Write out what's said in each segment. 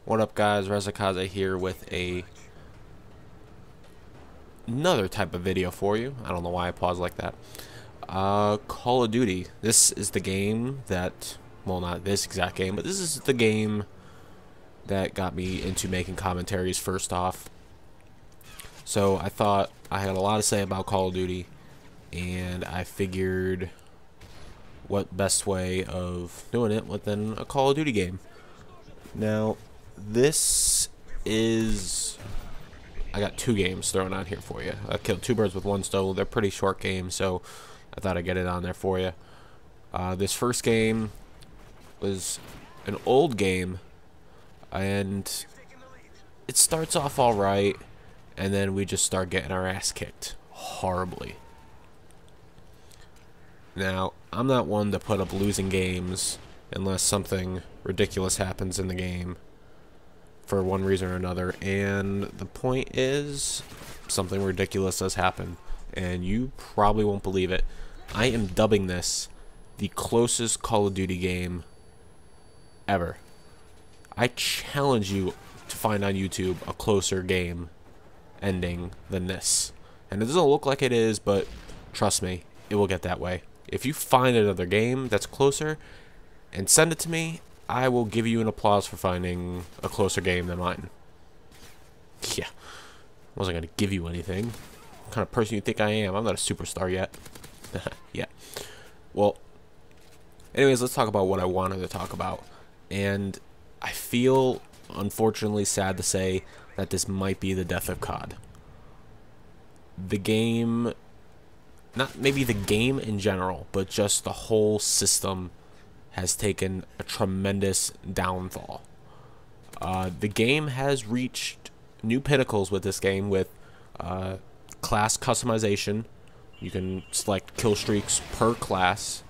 What up, guys? Reza-Kaze here with another type of video for you. I don't know why I paused like that. Call of Duty. This is the game that, well, not this exact game, but this is the game that got me into making commentaries first off. So I thought I had a lot to say about Call of Duty, and I figured what best way of doing it within a Call of Duty game. Now, this is... I got two games thrown out here for you. I killed two birds with one stone. They're pretty short games, so I thought I'd get it on there for you. This first game was an old game, and it starts off alright, and then we just start getting our ass kicked horribly. Now, I'm not one to put up losing games unless something ridiculous happens in the game for one reason or another, and the point is something ridiculous does happen, and you probably won't believe it. I am dubbing this the closest Call of Duty game ever. I challenge you to find on YouTube a closer game ending than this, and it doesn't look like it is, but trust me, it will get that way. If you find another game that's closer and send it to me, I will give you an applause for finding a closer game than mine. Yeah, I wasn't going to give you anything. What kind of person you think I am? I'm not a superstar yet. Yeah. Well, anyways, let's talk about what I wanted to talk about. And I feel, unfortunately, sad to say that this might be the death of COD. The game, not maybe the game in general, but just the whole system has taken a tremendous downfall. The game has reached new pinnacles with this game with class customization. You can select kill streaks per class.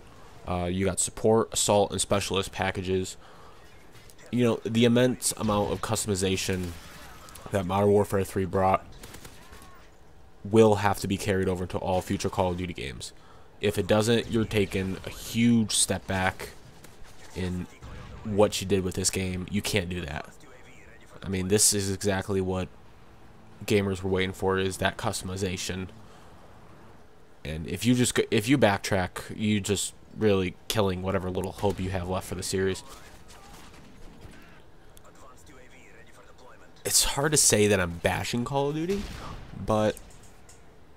You got support, assault, and specialist packages. You know, the immense amount of customization that Modern Warfare 3 brought will have to be carried over to all future Call of Duty games. If it doesn't, you're taking a huge step back in what you did with this game. You can't do that. I mean, this is exactly what gamers were waiting for, is that customization. And if you backtrack, you just really killing whatever little hope you have left for the series. It's hard to say that I'm bashing Call of Duty, but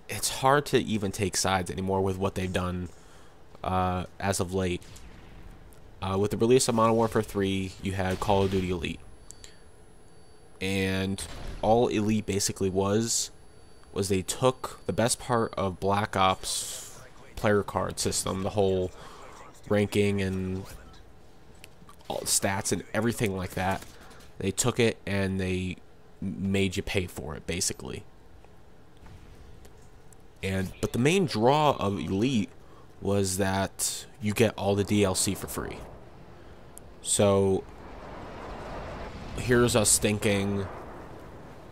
it's hard to even take sides anymore with what they've done as of late. With the release of Modern Warfare 3, you had Call of Duty Elite. And all Elite basically was they took the best part of Black Ops player card system, the whole ranking and all stats and everything like that. They took it and they made you pay for it, basically. But the main draw of Elite was that you get all the DLC for free. So here's us thinking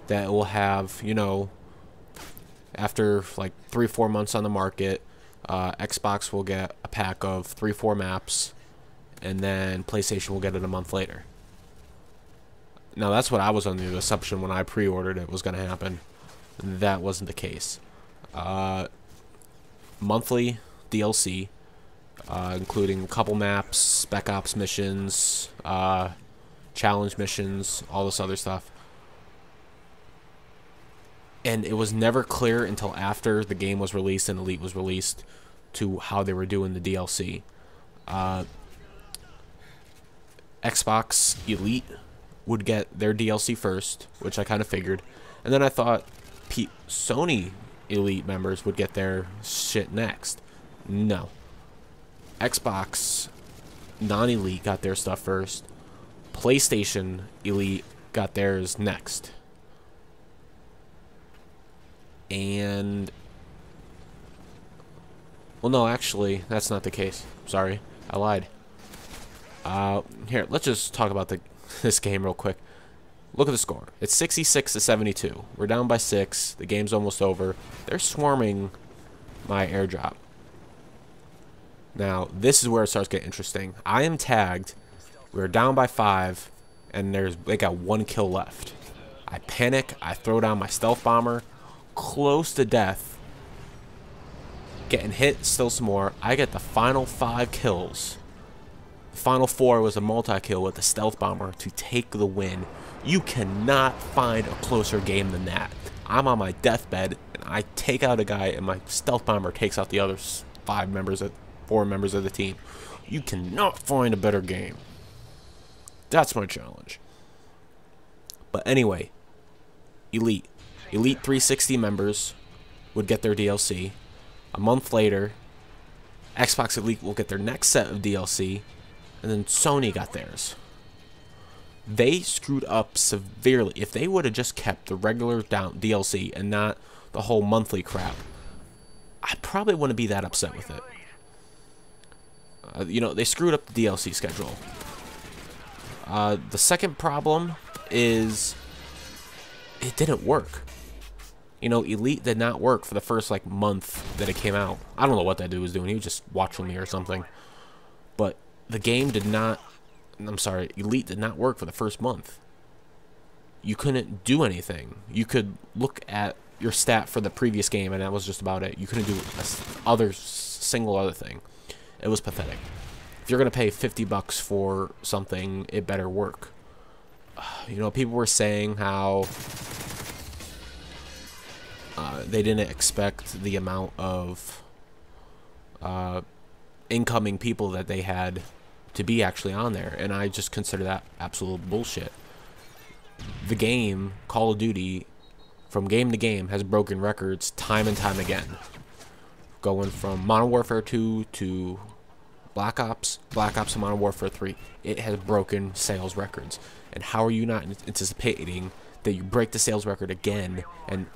that we'll have, you know, after like 3-4 months on the market, Xbox will get a pack of 3-4 maps, and then PlayStation will get it a month later. Now, that's what I was under the assumption when I pre-ordered it was going to happen. That wasn't the case. Monthly DLC, including a couple maps, spec ops missions, challenge missions, all this other stuff. And it was never clear until after the game was released and Elite was released to how they were doing the DLC. Xbox Elite would get their DLC first, which I kind of figured. And then I thought Sony Elite members would get their shit next. No. Xbox non-Elite got their stuff first. PlayStation Elite got theirs next. And... well, no, actually, that's not the case. Sorry, I lied. Here, let's just talk about this game real quick. Look at the score. It's 66-72. We're down by 6. The game's almost over. They're swarming my airdrop. Now, this is where it starts getting interesting. I am tagged. We're down by 5. and they got 1 kill left. I panic, I throw down my stealth bomber, close to death, getting hit still some more. I get the final 5 kills. The final 4 was a multi-kill with the stealth bomber to take the win. You cannot find a closer game than that. I'm on my deathbed, and I take out a guy, and my stealth bomber takes out the other 4 members of the team. You cannot find a better game. That's my challenge. But anyway, Elite 360 members would get their DLC. A month later, Xbox Elite will get their next set of DLC, and then Sony got theirs. They screwed up severely. If they would have just kept the regular DLC and not the whole monthly crap, I probably wouldn't be that upset with it. You know, they screwed up the DLC schedule. The second problem is it didn't work. You know, Elite did not work for the first, like, month that it came out. I don't know what that dude was doing. He was just watching me or something. But the game did not... I'm sorry, Elite did not work for the first month. You couldn't do anything. You could look at your stat for the previous game, and that was just about it. You couldn't do a single other thing. It was pathetic. If you're going to pay $50 for something, it better work. You know, people were saying how they didn't expect the amount of incoming people that they had to be actually on there, and I just consider that absolute bullshit. The game, Call of Duty, from game to game, has broken records time and time again. Going from Modern Warfare 2 to Black Ops and Modern Warfare 3, it has broken sales records. And how are you not anticipating that you break the sales record again, and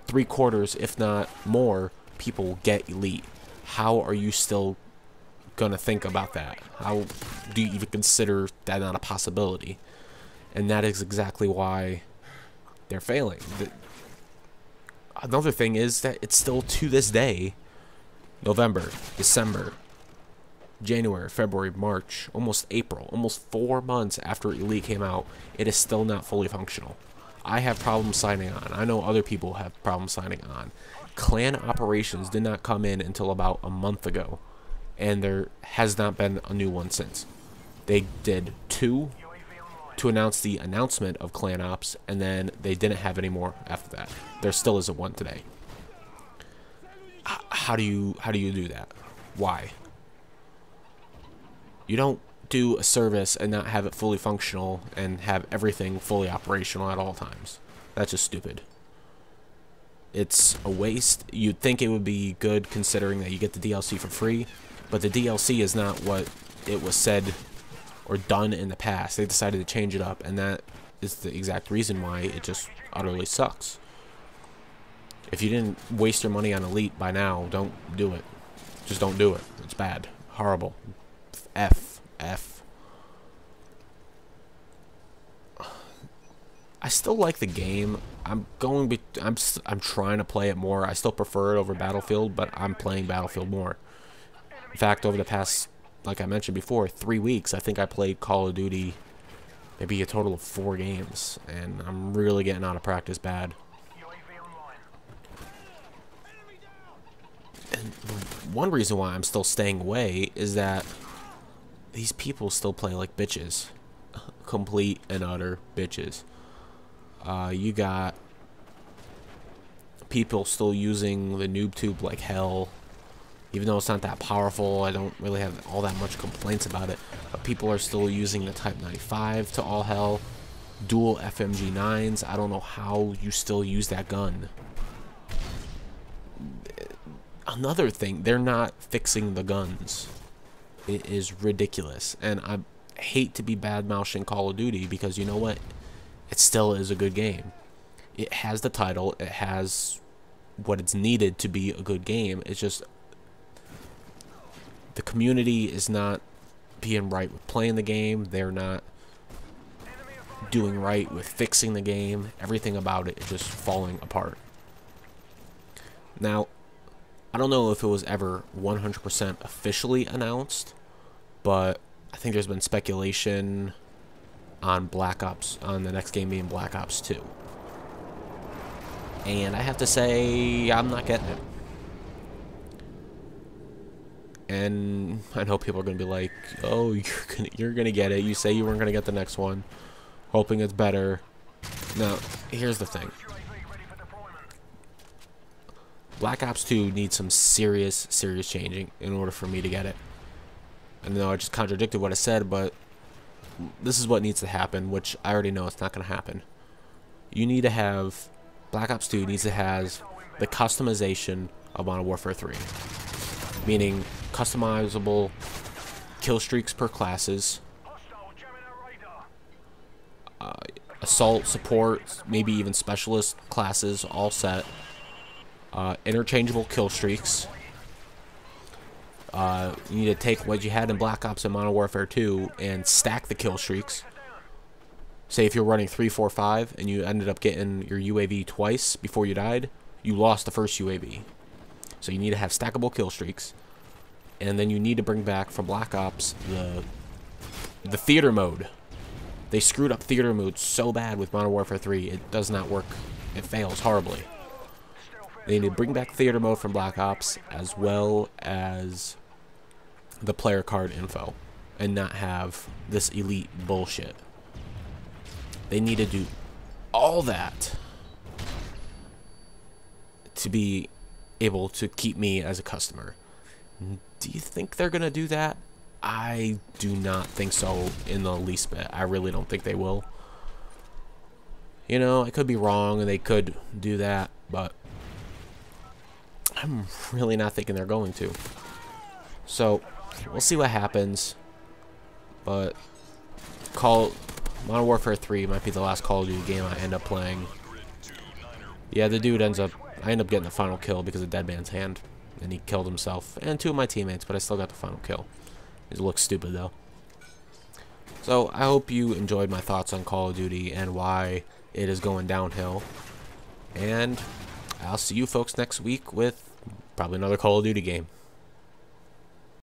3/4, if not more, people get Elite? How are you still gonna think about that? How do you even consider that not a possibility? And that is exactly why they're failing. Another thing is that it's still, to this day, November, December, January, February, March, almost April, almost 4 months after Elite came out, it is still not fully functional. I have problems signing on. I know other people have problems signing on. Clan operations did not come in until about a month ago, and there has not been a new one since. They did 2 to announce the announcement of Clan Ops, and then they didn't have any more after that. There still isn't one today. How do you do that? Why? You don't do a service and not have it fully functional and have everything fully operational at all times. That's just stupid. It's a waste. You'd think it would be good considering that you get the DLC for free, but the DLC is not what it was said or done in the past. They decided to change it up, and that is the exact reason why it just utterly sucks. If you didn't waste your money on Elite by now, don't do it. Just don't do it. It's bad. Horrible. F. I still like the game. I'm trying to play it more. I still prefer it over Battlefield, but I'm playing Battlefield more. In fact, over the past, like I mentioned before, 3 weeks, I think I played Call of Duty maybe a total of 4 games, and I'm really getting out of practice bad. And one reason why I'm still staying away is that these people still play like bitches. Complete and utter bitches. You got people still using the noob tube like hell. Even though it's not that powerful, I don't really have all that much complaints about it. But people are still using the Type 95 to all hell. Dual FMG9s. I don't know how you still use that gun. Another thing, they're not fixing the guns. It is ridiculous. And I hate to be bad-mouthing Call of Duty because you know what? It still is a good game. It has the title. It has what it's needed to be a good game. It's just the community is not being right with playing the game. They're not doing right with fixing the game. Everything about it is just falling apart. Now, I don't know if it was ever 100% officially announced, but I think there's been speculation on Black Ops, on the next game being Black Ops 2. And I have to say, I'm not getting it. And I know people are going to be like, oh, you're gonna get it. You say you weren't going to get the next one, hoping it's better. Now, here's the thing. Black Ops 2 needs some serious changing in order for me to get it. And I just contradicted what I said, but this is what needs to happen, which I already know it's not going to happen. You need to have... Black Ops 2 needs to have the customization of Modern Warfare 3. Meaning customizable kill streaks per classes, assault, support, maybe even specialist classes all set, interchangeable kill streaks. You need to take what you had in Black Ops and Modern Warfare 2 and stack the kill streaks. Say if you're running 3, 4, 5 and you ended up getting your UAV twice before you died, you lost the first UAV. So you need to have stackable kill streaks. And then you need to bring back from Black Ops the theater mode. They screwed up theater mode so bad with Modern Warfare 3, it does not work. It fails horribly. They need to bring back theater mode from Black Ops as well as the player card info and not have this elite bullshit. They need to do all that to be able to keep me as a customer. Do you think they're going to do that? I do not think so in the least bit. I really don't think they will. You know, I could be wrong and they could do that, but I'm really not thinking they're going to. So, we'll see what happens. But Modern Warfare 3 might be the last Call of Duty game I end up playing. Yeah, the dude I end up getting the final kill because of Deadman's hand. And he killed himself and 2 of my teammates, but I still got the final kill. It looks stupid though. So I hope you enjoyed my thoughts on Call of Duty and why it is going downhill. And I'll see you folks next week with probably another Call of Duty game.